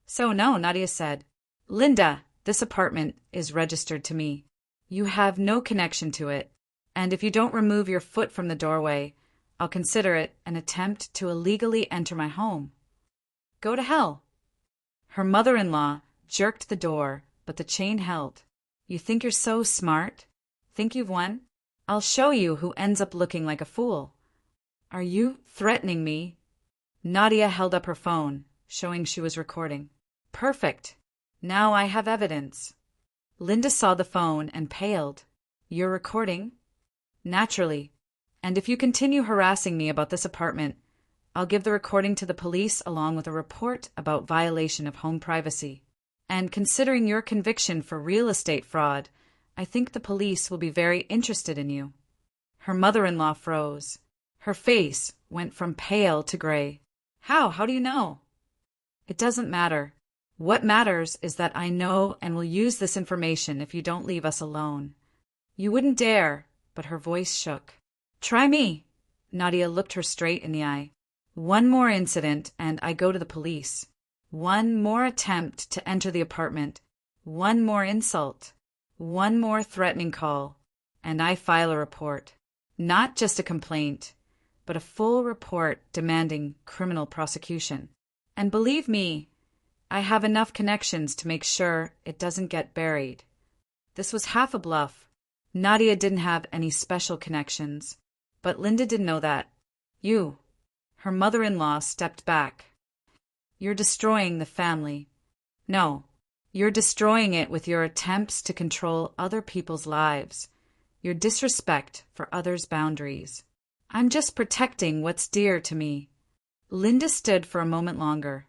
"So no," Nadia said. "Linda, this apartment is registered to me. You have no connection to it, and if you don't remove your foot from the doorway, I'll consider it an attempt to illegally enter my home." "Go to hell." Her mother-in-law jerked the door, but the chain held. "You think you're so smart? Think you've won? I'll show you who ends up looking like a fool." "Are you threatening me?" Nadia held up her phone, showing she was recording. "Perfect. Now I have evidence." Linda saw the phone and paled. "You're recording?" "Naturally. And if you continue harassing me about this apartment, I'll give the recording to the police along with a report about violation of home privacy. And considering your conviction for real estate fraud, I think the police will be very interested in you." Her mother-in-law froze. Her face went from pale to gray. "How? How do you know?" "It doesn't matter. What matters is that I know and will use this information if you don't leave us alone." "You wouldn't dare," but her voice shook. "Try me." Nadia looked her straight in the eye. "One more incident and I go to the police. One more attempt to enter the apartment. One more insult. One more threatening call. And I file a report. Not just a complaint, but a full report demanding criminal prosecution. And believe me, I have enough connections to make sure it doesn't get buried." This was half a bluff. Nadia didn't have any special connections, but Linda didn't know that. "You." Her mother-in-law stepped back. "You're destroying the family. No, you're destroying it with your attempts to control other people's lives, your disrespect for others' boundaries. I'm just protecting what's dear to me." Linda stood for a moment longer,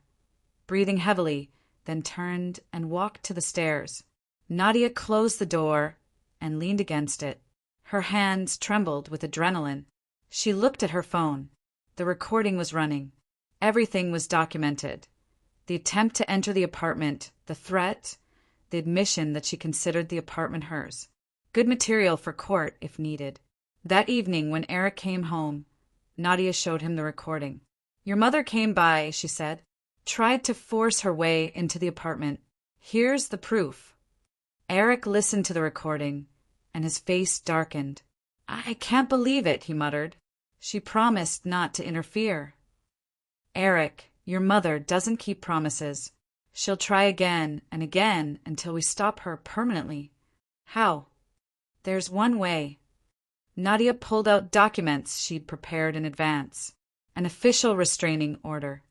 breathing heavily, then turned and walked to the stairs. Nadia closed the door and leaned against it. Her hands trembled with adrenaline. She looked at her phone. The recording was running. Everything was documented. The attempt to enter the apartment, the threat, the admission that she considered the apartment hers. Good material for court if needed. That evening, when Eric came home, Nadia showed him the recording. "Your mother came by," she said. "Tried to force her way into the apartment. Here's the proof." Eric listened to the recording, and his face darkened. "I can't believe it," he muttered. "She promised not to interfere." "Eric, your mother doesn't keep promises. She'll try again and again until we stop her permanently." "How?" "There's one way." Nadia pulled out documents she'd prepared in advance. an official restraining order.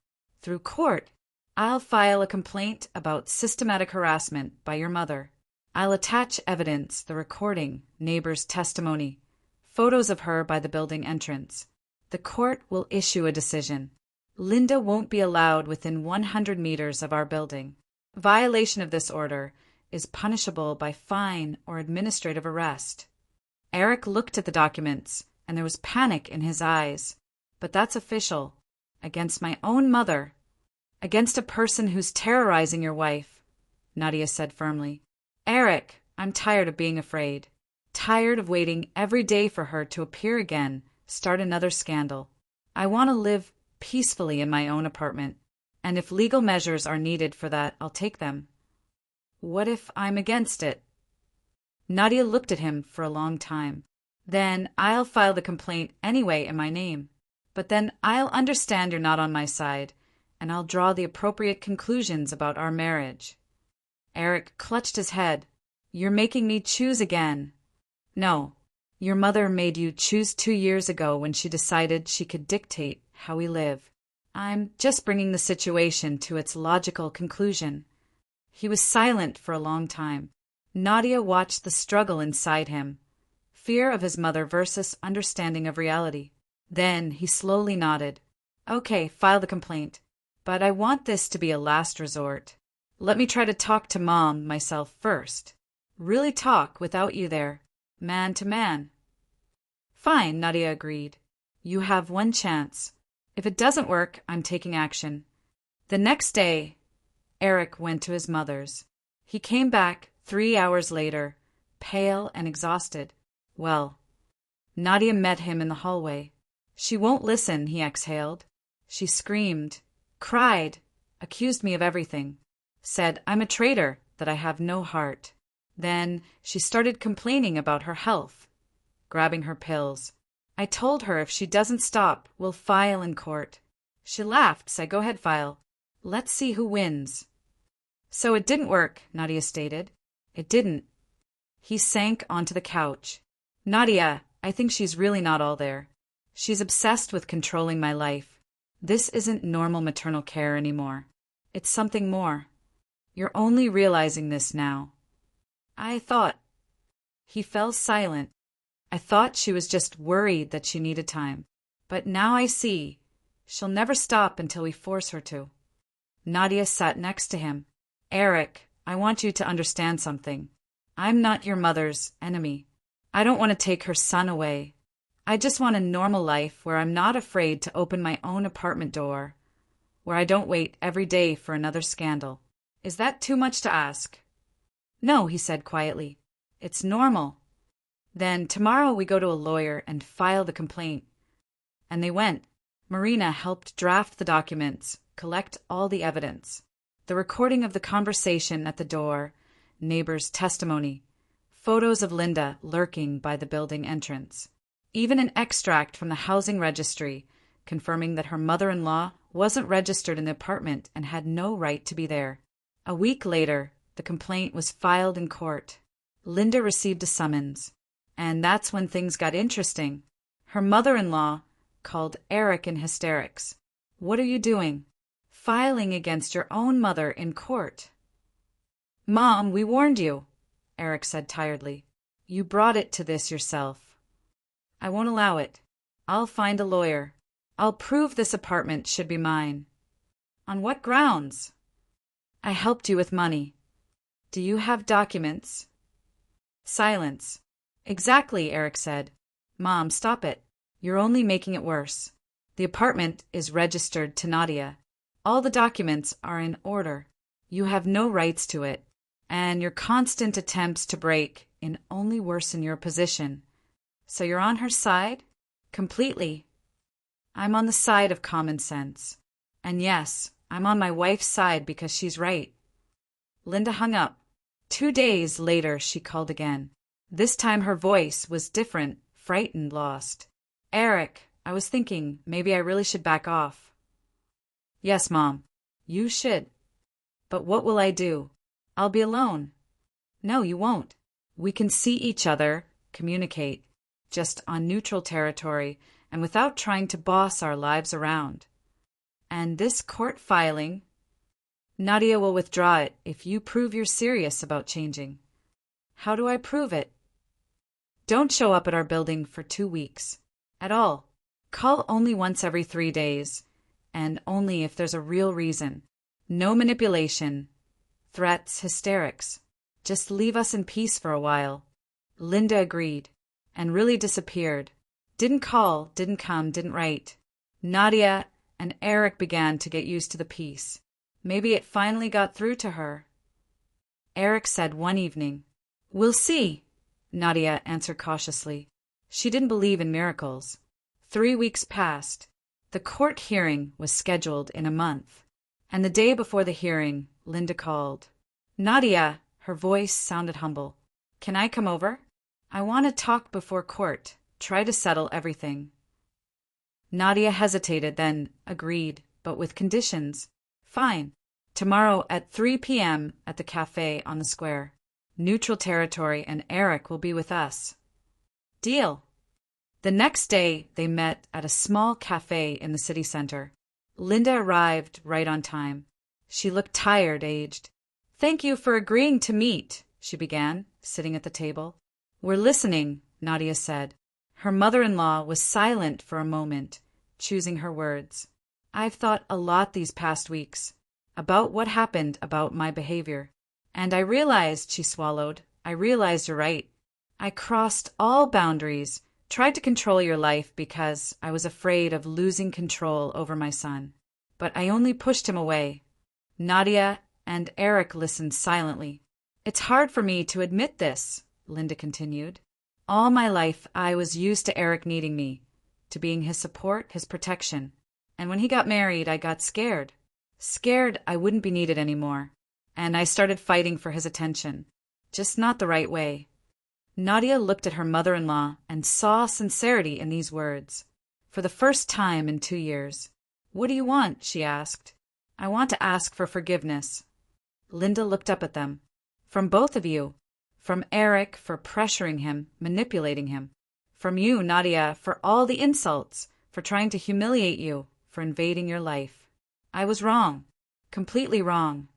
Through court, I'll file a complaint about systematic harassment by your mother. I'll attach evidence, the recording, neighbors' testimony, photos of her by the building entrance. The court will issue a decision. Linda won't be allowed within 100 meters of our building. Violation of this order is punishable by fine or administrative arrest. Eric looked at the documents, and there was panic in his eyes. But that's official. Against my own mother. Against a person who's terrorizing your wife, Nadia said firmly. Eric, I'm tired of being afraid. Tired of waiting every day for her to appear again, start another scandal. I want to live peacefully in my own apartment, and if legal measures are needed for that, I'll take them. What if I'm against it? Nadia looked at him for a long time. Then I'll file the complaint anyway in my name. But then I'll understand you're not on my side, and I'll draw the appropriate conclusions about our marriage. Eric clutched his head. You're making me choose again. No, your mother made you choose 2 years ago when she decided she could dictate how we live. I'm just bringing the situation to its logical conclusion. He was silent for a long time. Nadia watched the struggle inside him. Fear of his mother versus understanding of reality. Then he slowly nodded. Okay, file the complaint. But I want this to be a last resort. Let me try to talk to Mom myself first. Really talk without you there. Man to man. Fine, Nadia agreed. You have one chance. If it doesn't work, I'm taking action. The next day, Eric went to his mother's. He came back 3 hours later, pale and exhausted. Well, Nadia met him in the hallway. She won't listen, he exhaled. She screamed, cried, accused me of everything. Said I'm a traitor, that I have no heart. Then she started complaining about her health, grabbing her pills. I told her if she doesn't stop, we'll file in court. She laughed, said go ahead, file. Let's see who wins. So it didn't work, Nadia stated. It didn't. He sank onto the couch. Nadia, I think she's really not all there. She's obsessed with controlling my life. This isn't normal maternal care anymore. It's something more. You're only realizing this now. I thought. He fell silent. I thought she was just worried that she needed time. But now I see. She'll never stop until we force her to. Nadia sat next to him. Eric, I want you to understand something. I'm not your mother's enemy. I don't want to take her son away. I just want a normal life where I'm not afraid to open my own apartment door, where I don't wait every day for another scandal. Is that too much to ask? No, he said quietly. It's normal. Then tomorrow we go to a lawyer and file the complaint. And they went. Marina helped draft the documents, collect all the evidence. The recording of the conversation at the door, neighbors' testimony, photos of Linda lurking by the building entrance. Even an extract from the housing registry confirming that her mother-in-law wasn't registered in the apartment and had no right to be there. A week later, the complaint was filed in court. Linda received a summons. And that's when things got interesting. Her mother-in-law called Eric in hysterics. What are you doing? Filing against your own mother in court. Mom, we warned you, Eric said tiredly. You brought it to this yourself. I won't allow it. I'll find a lawyer. I'll prove this apartment should be mine. On what grounds? I helped you with money. Do you have documents? Silence. Exactly, Eric said. Mom, stop it. You're only making it worse. The apartment is registered to Nadia. All the documents are in order. You have no rights to it. And your constant attempts to break in only worsen your position. So you're on her side? Completely. I'm on the side of common sense. And yes, I'm on my wife's side because she's right. Linda hung up. 2 days later, she called again. This time her voice was different, frightened, lost. Eric, I was thinking maybe I really should back off. Yes, Mom, you should. But what will I do? I'll be alone. No, you won't. We can see each other, communicate, just on neutral territory, and without trying to boss our lives around. And this court filing, Nadia will withdraw it if you prove you're serious about changing. How do I prove it? Don't show up at our building for 2 weeks. At all. Call only once every 3 days, and only if there's a real reason. No manipulation, threats, hysterics. Just leave us in peace for a while. Linda agreed, and really disappeared. Didn't call, didn't come, didn't write. Nadia and Eric began to get used to the peace. Maybe it finally got through to her. Eric said one evening, "We'll see," Nadia answered cautiously. She didn't believe in miracles. 3 weeks passed. The court hearing was scheduled in a month. And the day before the hearing, Linda called. "Nadia," her voice sounded humble. "Can I come over? I want to talk before court, try to settle everything." Nadia hesitated, then agreed, but with conditions. "Fine. Tomorrow at 3 p.m. at the cafe on the square. Neutral territory, and Eric will be with us." "Deal." The next day, they met at a small cafe in the city center. Linda arrived right on time. She looked tired, aged. "Thank you for agreeing to meet," she began, sitting at the table. "We're listening," Nadia said. Her mother-in-law was silent for a moment, choosing her words. "I've thought a lot these past weeks. About what happened, about my behavior. And I realized," she swallowed, "I realized you're right. I crossed all boundaries, tried to control your life because I was afraid of losing control over my son. But I only pushed him away." Nadia and Eric listened silently. "It's hard for me to admit this," Linda continued. "All my life I was used to Eric needing me, to being his support, his protection. And when he got married, I got scared. Scared I wouldn't be needed anymore. And I started fighting for his attention. Just not the right way." Nadia looked at her mother-in-law and saw sincerity in these words. For the first time in 2 years. "What do you want?" she asked. "I want to ask for forgiveness." Linda looked up at them. "From both of you. From Eric for pressuring him, manipulating him. From you, Nadia, for all the insults, for trying to humiliate you, for invading your life. I was wrong. Completely wrong.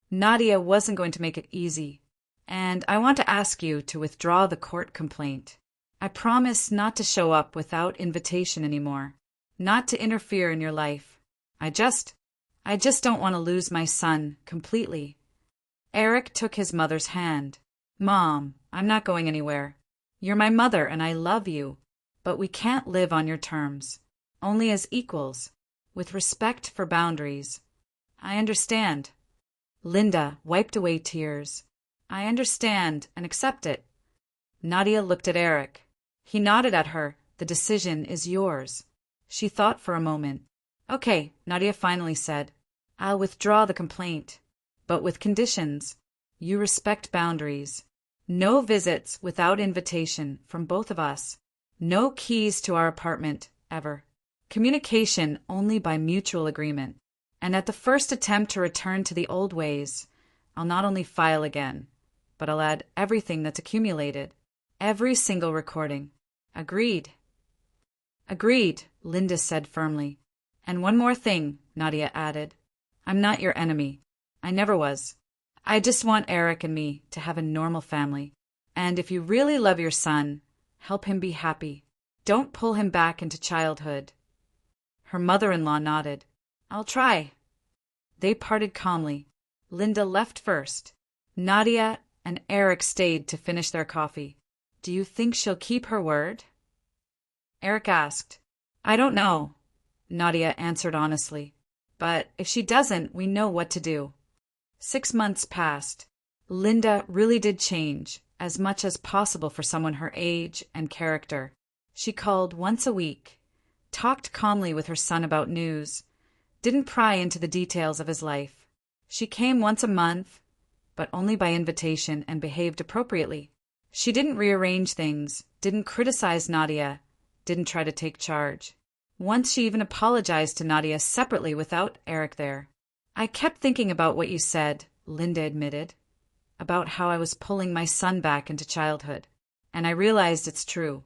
Nadia wasn't going to make it easy. And I want to ask you to withdraw the court complaint. I promise not to show up without invitation anymore. Not to interfere in your life. I just don't want to lose my son completely." Eric took his mother's hand. "Mom, I'm not going anywhere. You're my mother and I love you. But we can't live on your terms. Only as equals. With respect for boundaries. I understand." Linda wiped away tears. "I understand and accept it." Nadia looked at Eric. He nodded at her. "The decision is yours." She thought for a moment. "Okay," Nadia finally said. "I'll withdraw the complaint. But with conditions. You respect boundaries. No visits without invitation from both of us. No keys to our apartment, ever. Communication only by mutual agreement. And at the first attempt to return to the old ways, I'll not only file again, but I'll add everything that's accumulated. Every single recording. Agreed." "Agreed," Linda said firmly. "And one more thing," Nadia added. "I'm not your enemy. I never was. I just want Eric and me to have a normal family. And if you really love your son, help him be happy. Don't pull him back into childhood." Her mother-in-law nodded. "I'll try." They parted calmly. Linda left first. Nadia and Eric stayed to finish their coffee. "Do you think she'll keep her word?" Eric asked. "I don't know," Nadia answered honestly. "But if she doesn't, we know what to do." 6 months passed. Linda really did change, as much as possible for someone her age and character. She called once a week, talked calmly with her son about news, didn't pry into the details of his life. She came once a month, but only by invitation, and behaved appropriately. She didn't rearrange things, didn't criticize Nadia, didn't try to take charge. Once she even apologized to Nadia separately without Eric there. "I kept thinking about what you said," Linda admitted, "about how I was pulling my son back into childhood. And I realized it's true.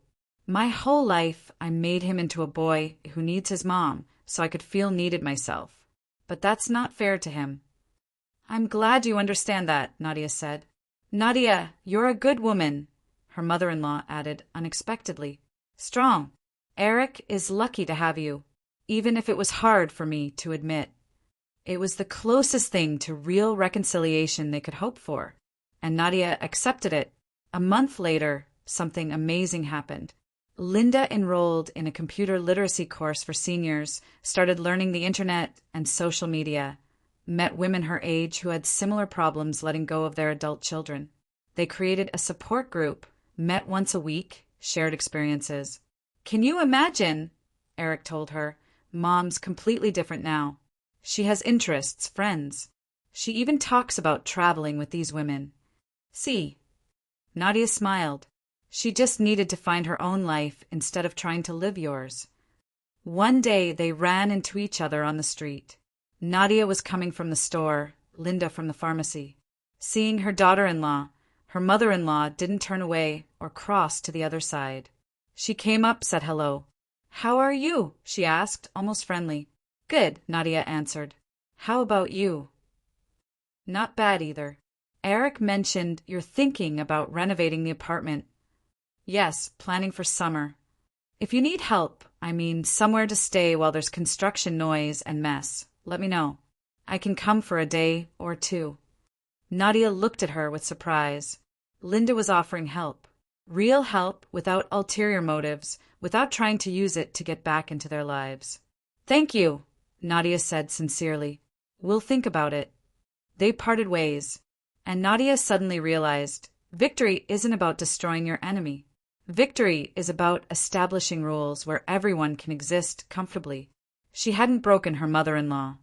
My whole life, I made him into a boy who needs his mom so I could feel needed myself. But that's not fair to him. I'm glad you understand that, Nadia said. Nadia, you're a good woman, her mother-in-law added unexpectedly. Strong. Eric is lucky to have you, even if it was hard for me to admit. It was the closest thing to real reconciliation they could hope for, and Nadia accepted it. A month later, something amazing happened. Linda enrolled in a computer literacy course for seniors, started learning the internet and social media, met women her age who had similar problems letting go of their adult children. They created a support group, met once a week, shared experiences. Can you imagine? Eric told her. Mom's completely different now. She has interests, friends. She even talks about traveling with these women. See? Nadia smiled. She just needed to find her own life instead of trying to live yours. One day they ran into each other on the street. Nadia was coming from the store, Linda from the pharmacy. Seeing her daughter-in-law, her mother-in-law didn't turn away or cross to the other side. She came up, said hello. How are you? She asked, almost friendly. Good, Nadia answered. How about you? Not bad either. Eric mentioned you're thinking about renovating the apartment. Yes, planning for summer. If you need help, I mean somewhere to stay while there's construction noise and mess, let me know. I can come for a day or two. Nadia looked at her with surprise. Linda was offering help. Real help without ulterior motives, without trying to use it to get back into their lives. Thank you, Nadia said sincerely. We'll think about it. They parted ways, and Nadia suddenly realized victory isn't about destroying your enemy. Victory is about establishing rules where everyone can exist comfortably. She hadn't broken her mother-in-law.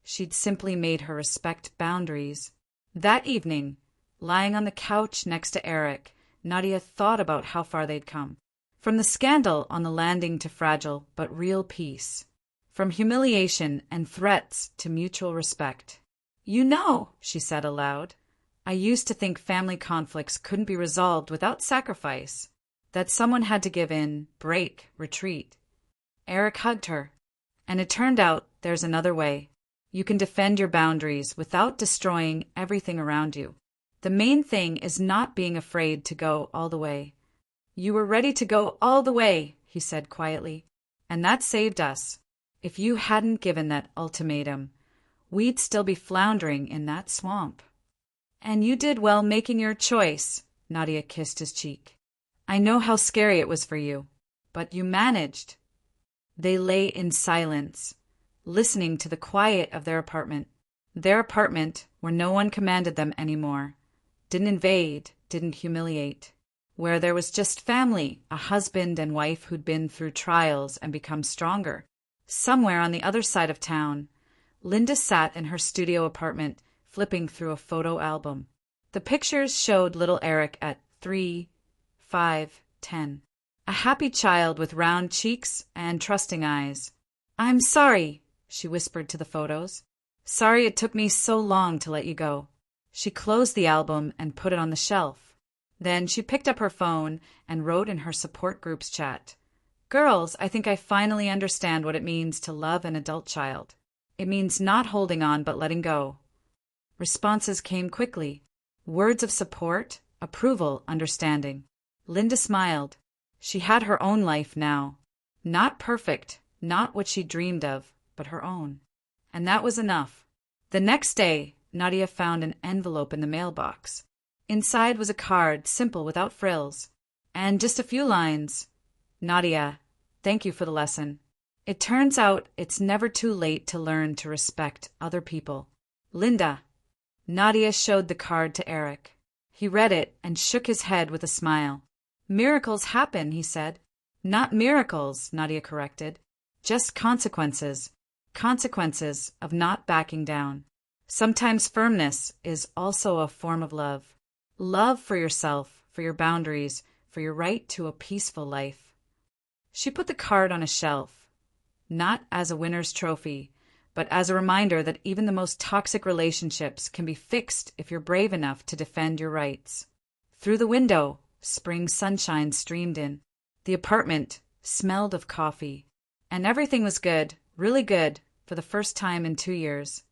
She'd simply made her respect boundaries. That evening, lying on the couch next to Eric, Nadia thought about how far they'd come. From the scandal on the landing to fragile but real peace. From humiliation and threats to mutual respect. You know, she said aloud, I used to think family conflicts couldn't be resolved without sacrifice. That someone had to give in, break, retreat. Eric hugged her. And it turned out there's another way. You can defend your boundaries without destroying everything around you. The main thing is not being afraid to go all the way. You were ready to go all the way, he said quietly. And that saved us. If you hadn't given that ultimatum, we'd still be floundering in that swamp. And you did well making your choice, Nadia kissed his cheek. I know how scary it was for you, but you managed. They lay in silence, listening to the quiet of their apartment where no one commanded them anymore, didn't invade, didn't humiliate, where there was just family, a husband and wife who'd been through trials and become stronger. Somewhere on the other side of town, Linda sat in her studio apartment, flipping through a photo album. The pictures showed little Eric at 3, 5, 10. A happy child with round cheeks and trusting eyes. I'm sorry, she whispered to the photos. Sorry it took me so long to let you go. She closed the album and put it on the shelf. Then she picked up her phone and wrote in her support group's chat. Girls, I think I finally understand what it means to love an adult child. It means not holding on but letting go. Responses came quickly. Words of support, approval, understanding. Linda smiled. She had her own life now. Not perfect, not what she dreamed of, but her own. And that was enough. The next day, Nadia found an envelope in the mailbox. Inside was a card, simple, without frills. And just a few lines. Nadia, thank you for the lesson. It turns out it's never too late to learn to respect other people. Linda. Nadia showed the card to Eric. He read it and shook his head with a smile. Miracles happen, he said. Not miracles, Nadia corrected. Just consequences. Consequences of not backing down. Sometimes firmness is also a form of love. Love for yourself, for your boundaries, for your right to a peaceful life. She put the card on a shelf, not as a winner's trophy, but as a reminder that even the most toxic relationships can be fixed if you're brave enough to defend your rights. Through the window, spring sunshine streamed in. The apartment smelled of coffee, and everything was good, really good, for the first time in 2 years.